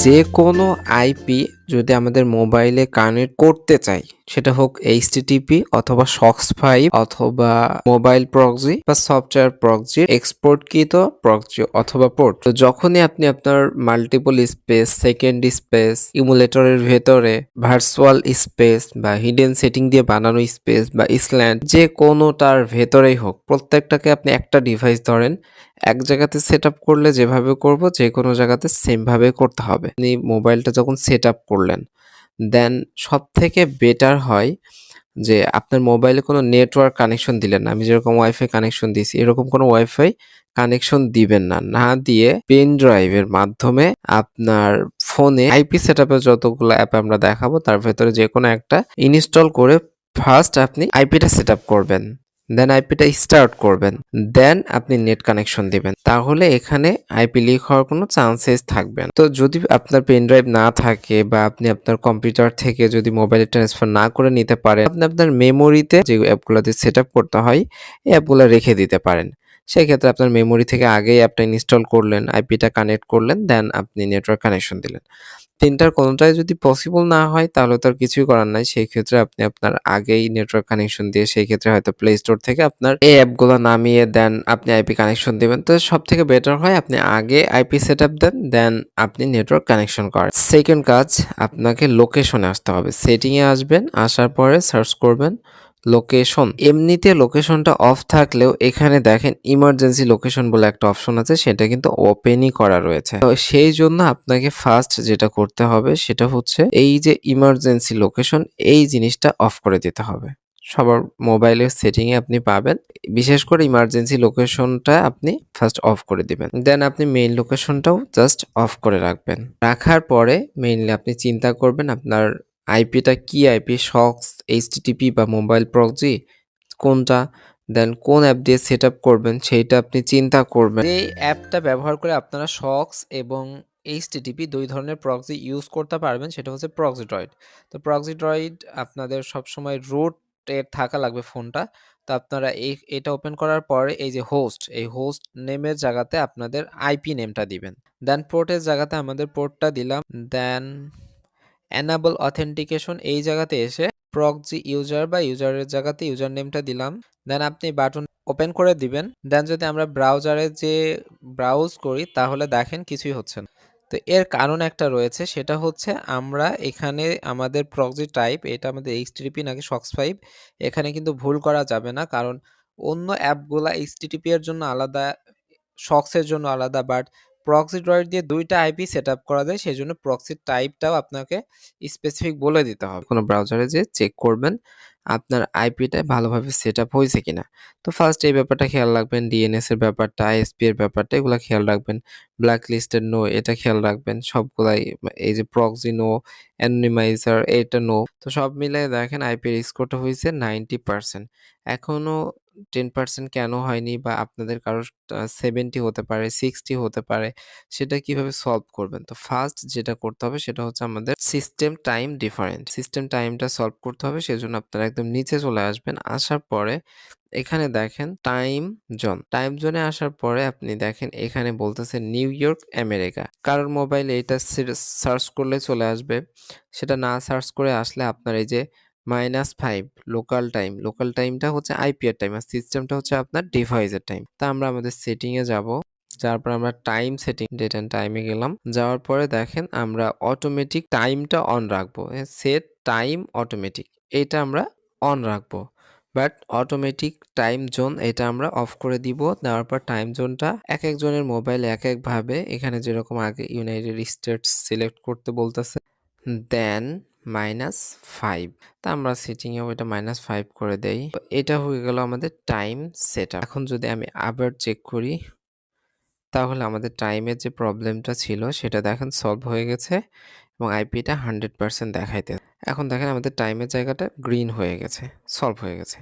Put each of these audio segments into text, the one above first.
যে কোনো আইপি যদি আমাদের মোবাইলে কানেক্ট করতে চাই, সেটা হোক এইচটিটিপি অথবা সক্স5 অথবা মোবাইল প্রক্সি বা সফটওয়্যার প্রক্সি এক্সপোর্টকৃত প্রক্সি অথবা পোর্ট। তো যখনই আপনি আপনার মাল্টিপল স্পেস, সেকেন্ড স্পেস, ইমুলেটরের ভেতরে ভার্চুয়াল স্পেস বা হিডেন সেটিং দিয়ে বানানো স্পেস বা স্ল্যান্ট যে কোনোটার ভেতরেই হোক, প্রত্যেকটাকে আপনি একটা ডিভাইস ধরেন, এক জায়গাতে সেট আপ করলে যেভাবে করব যে কোনো জায়গাতে সেমভাবে করতে হবে। আপনি মোবাইলটা যখন সেট আপ করলেন, দেন সবথেকে বেটার হয় যে আপনার মোবাইলে কোনো নেটওয়ার্ক কানেকশন দিলেন না। আমি যেরকম ওয়াইফাই কানেকশন দিয়েছি, এরকম কোনো ওয়াইফাই কানেকশন দিবেন না। না দিয়ে পেন ড্রাইভের মাধ্যমে আপনার ফোনে আইপি সেটআপের যতগুলো অ্যাপ আমরা দেখাবো তার ভেতরে যেকোনো একটা ইনস্টল করে ফার্স্ট আপনি আইপিটা সেট আপ করবেন। দেন আইপিটা স্টার্ট করবেন। দেন আপনি নেট কানেকশন দিবেন। তাহলে এখানে আইপি লিক হওয়ার কোনো চান্সেস থাকবে না। তো যদি আপনার পেন ড্রাইভ না থাকে বা আপনি আপনার কম্পিউটার থেকে যদি মোবাইলে ট্রান্সফার না করে নিতে পারেন, আপনি আপনার মেমোরিতে যে অ্যাপগুলোতে সেট আপ করতে হয়, এই অ্যাপগুলো রেখে দিতে পারেন। সেক্ষেত্রে আপনার মেমোরি থেকে আগেই অ্যাপটা ইনস্টল করলেন, আইপিটা কানেক্ট করলেন, দেন আপনি নেটওয়ার্ক কানেকশন দিলেন। ৩টার কোনোটাই যদি পসিবল না হয় তাহলে তো আর কিছুই করার নাই। সেই ক্ষেত্রে আপনি আপনার আগেই নেটওয়ার্ক কানেকশন দিয়ে সেই ক্ষেত্রে হয়তো প্লে স্টোর থেকে আপনার এই অ্যাপগুলো নামিয়ে দেন আপনি আইপি কানেকশন দিবেন। তো সবথেকে বেটার হয় আপনি আগে আইপি সেটআপ দেন, দেন আপনি নেটওয়ার্ক কানেকশন করেন। সেকেন্ড কাজ, আপনাকে লোকেশনে আসতে হবে। সেটিং এ আসবেন, আসার পরে সার্চ করবেন লোকেশন। এমনিতে লোকেশনটা অফ থাকলেও এখানে দেখেন ইমার্জেন্সি লোকেশন বলে একটা অপশন আছে, সেটা কিন্তু ওপেনই করা রয়েছে। তো সেই জন্য আপনাকে ফার্স্ট যেটা করতে হবে সেটা হচ্ছে এই যে ইমার্জেন্সি লোকেশন, এই জিনিসটা অফ করে দিতে হবে। সবার মোবাইলের সেটিং এ আপনি পাবেন। বিশেষ করে ইমার্জেন্সি লোকেশনটা আপনি ফার্স্ট অফ করে দিবেন। দেন আপনি মেইন লোকেশনটাও জাস্ট অফ করে রাখবেন। রাখার পরে মেইনলি আপনি চিন্তা করবেন আপনার আইপিটা কি আইপি, সক্স, এইচটিটিপি বা মোবাইল প্রক্সি কোনটা, দেন কোন অ্যাপ দিয়ে সেট আপ করবেন সেইটা আপনি চিন্তা করবেন। যে অ্যাপটা ব্যবহার করে আপনারা সক্স এবং এইচটিটিপি ২ ধরনের প্রক্সি ইউজ করতে পারবেন সেটা হচ্ছে প্রক্সিড্রয়েড। তো প্রক্সিড্রয়েড আপনাদের সবসময় রুটে থাকা লাগবে ফোনটা। তো আপনারা এটা ওপেন করার পরে এই যে হোস্ট, এই হোস্ট নেমের জায়গাতে আপনাদের আইপি নেমটা দিবেন। দেন পোর্টের জায়গাতে আমাদের পোর্টটা দিলাম। দেন enable authentication এই জায়গাতে এসে প্রক্সি ইউজার বা ইউজারের জায়গাতে ইউজার নেমটা দিলাম। দেন আপনি বাটন ওপেন করে দিবেন। দেন যদি আমরা ব্রাউজারে যে ব্রাউজ করি তাহলে দেখেন কিছুই হচ্ছে না। তো এর কারণ একটা রয়েছে, সেটা হচ্ছে আমরা এখানে আমাদের প্রক্সি টাইপ এটা আমাদের এইচটিটিপি নাকি সক্স5 এখানে কিন্তু ভুল করা যাবে না, কারণ অন্য অ্যাপগুলা এইচটিটিপি এর জন্য আলাদা, সক্সের জন্য আলাদা, বাট প্রক্সিড্রয়েড দিয়ে ২টা আইপি সেটআপ করা যায়। সেজন্য প্রক্সি টাইপটাও আপনাকে স্পেসিফিক বলে দিতে হবে। কোনো ব্রাউজারে যেয়ে চেক করবেন আপনার আইপিটা ভালোভাবে সেটআপ হইছে কিনা। তো ফার্স্ট এই ব্যাপারটা খেয়াল রাখবেন, ডিএনএস এর ব্যাপারটা, আইএসপি এর ব্যাপারটা এগুলা খেয়াল রাখবেন। ব্ল্যাক লিস্টেড নো এটা খেয়াল রাখবেন। সবগুলাই এই যে প্রক্সি নো, অ্যানোনিমাইজার এটা নো। তো সব মিলায়ে দেখেন আইপির স্কোরটা হইছে 90%। এখনো 10% কেন হয়নি বা আপনাদের কারোর 70 হতে পারে, 60 হতে পারে, সেটা কিভাবে সলভ করবেন? তো ফার্স্ট যেটা করতে হবে সেটা হচ্ছে আমাদের সিস্টেম টাইম ডিফারেন্ট। সিস্টেম টাইমটা সলভ করতে হবে, সেজন্য আপনারা একদম নিচে চলে আসবেন। আসার পরে এখানে দেখেন টাইম জোন। টাইম জোনে আসার পরে আপনি দেখেন এখানে বলতেছে নিউ ইয়র্ক, আমেরিকা। কারোর মোবাইলে এটা সার্চ করলে চলে আসবে। সেটা না সার্চ করে আসলে আপনার এই যে -5 লোকাল টাইম। লোকাল টাইমটা হচ্ছে আইপি এর টাইম আর সিস্টেমটা হচ্ছে আপনার ডিভাইসের টাইম। তা আমরা আমাদের সেটিং এ যাব। যাওয়ার পর আমরা টাইম সেটিং ডেট এন্ড টাইমে গেলাম। যাওয়ার পরে দেখেন আমরা অটোমেটিক টাইমটা অন রাখবো। সেট টাইম অটোমেটিক এটা আমরা অন রাখবো। বাট অটোমেটিক টাইম জোন এটা আমরা অফ করে দিব। দেওয়ার পর টাইম জোনটা একেকজনের মোবাইলে একেকভাবে, এখানে যেরকম আগে ইউনাইটেড স্টেটস সিলেক্ট করতে বলতেছে। দেন -5 তা আমরা সেটিং এও এটা -5 করে দেই। তো এটা হয়ে গেল আমাদের টাইম সেটআপ। এখন যদি আমি আবার চেক করি তাহলে আমাদের টাইমের যে প্রবলেমটা ছিল সেটা দেখেন সলভ হয়ে গেছে এবং আইপিটা 100% দেখাইতে। এখন দেখেন আমাদের টাইমের জায়গাটা গ্রিন হয়ে গেছে, সলভ হয়ে গেছে।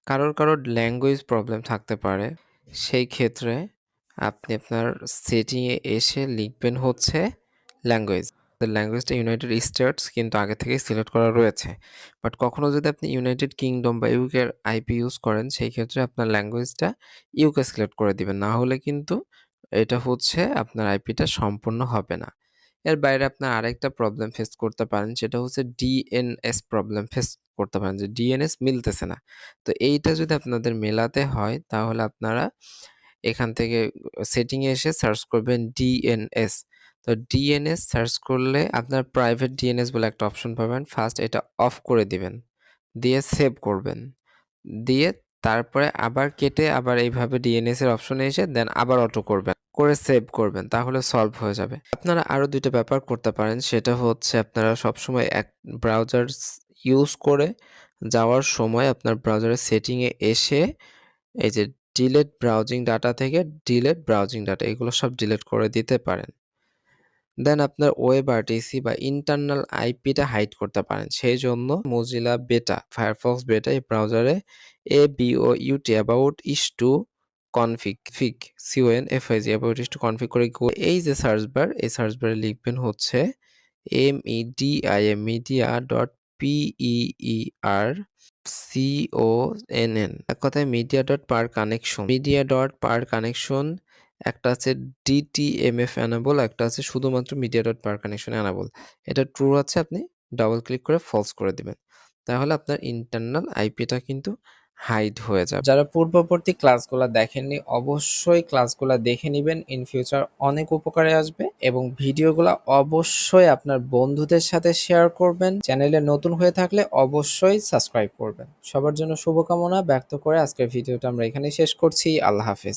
কারোর ল্যাঙ্গুয়েজ প্রবলেম থাকতে পারে। সেই ক্ষেত্রে আপনি আপনার সেটিং এ এসে লিখবেন হচ্ছে ল্যাঙ্গুয়েজ। ল্যাঙ্গুয়েজটা ইউনাইটেড স্টেটস কিন্তু আগে থেকেই সিলেক্ট করা রয়েছে। বাট কখনো যদি আপনি ইউনাইটেড কিংডম বা ইউকে এর আইপি ইউজ করেন সেই ক্ষেত্রে আপনার ল্যাঙ্গুয়েজটা ইউকে সিলেক্ট করে দিবেন। না হলে কিন্তু এটা হচ্ছে আপনার আইপিটা সম্পূর্ণ হবে না। এর বাইরে আপনার আরেকটা প্রবলেম ফেস করতে পারেন, সেটা হচ্ছে ডিএনএস প্রবলেম ফেস করতে পারেন যে ডিএনএস মিলতেছে না। তো এইটা যদি আপনাদের মেলাতে হয় তাহলে আপনারা এখান থেকে সেটিংয়ে এসে সার্চ করবেন ডিএনএস। তো ডিএনএস সার্চ করলে আপনার প্রাইভেট ডিএনএস বলে একটা অপশন পাবেন। ফার্স্ট এটা অফ করে দিবেন, দিয়ে সেভ করবেন, দিয়ে তারপরে আবার কেটে আবার এইভাবে ডিএনএস এর অপশনে এসে দেন আবার অটো করবেন, করে সেভ করবেন, তাহলে সলভ হয়ে যাবে। আপনারা আরো দুইটা ব্যাপার করতে পারেন, সেটা হচ্ছে আপনারা সবসময় এক ব্রাউজার ইউজ করে যাওয়ার সময় আপনার ব্রাউজারের সেটিংয়ে এসে এই যে ডিলেট ব্রাউজিং ডাটা থেকে ডিলেট ব্রাউজিং ডাটা এগুলো সব ডিলিট করে দিতে পারেন। দেন আপনার ওয়েব আরটিসি বা ইন্টারনাল আইপিটা হাইড করতে পারেন। সেই জন্য মোজিলা বেটা, ফায়ারফক্স বেটা এই ব্রাউজারে ABOUT about is to config CONFIG about is to config করে এই যে সার্চ বার, এই সার্চ বারে লিখবেন হচ্ছে media এক কথায় media.per connection একটা আছে DTMF enable, একটা আছে শুধুমাত্র media.per connection enable। এটা ট্রু আছে, আপনি ডাবল ক্লিক করে ফলস করে দিবেন, তাহলে আপনার ইন্টারনাল আইপিটা কিন্তু হাইড হয়ে যাবে। যারা পূর্ববর্তী ক্লাসগুলো দেখেননি অবশ্যই ক্লাসগুলো দেখে নেবেন, ইন ফিউচার অনেক উপকারে আসবে। এবং ভিডিওগুলো অবশ্যই আপনার বন্ধুদের সাথে শেয়ার করবেন। চ্যানেলে নতুন হয়ে থাকলে অবশ্যই সাবস্ক্রাইব করবেন। সবার জন্য শুভকামনা ব্যক্ত করে আজকের ভিডিওটা আমরা এখানেই শেষ করছি। আল্লাহ হাফেজ।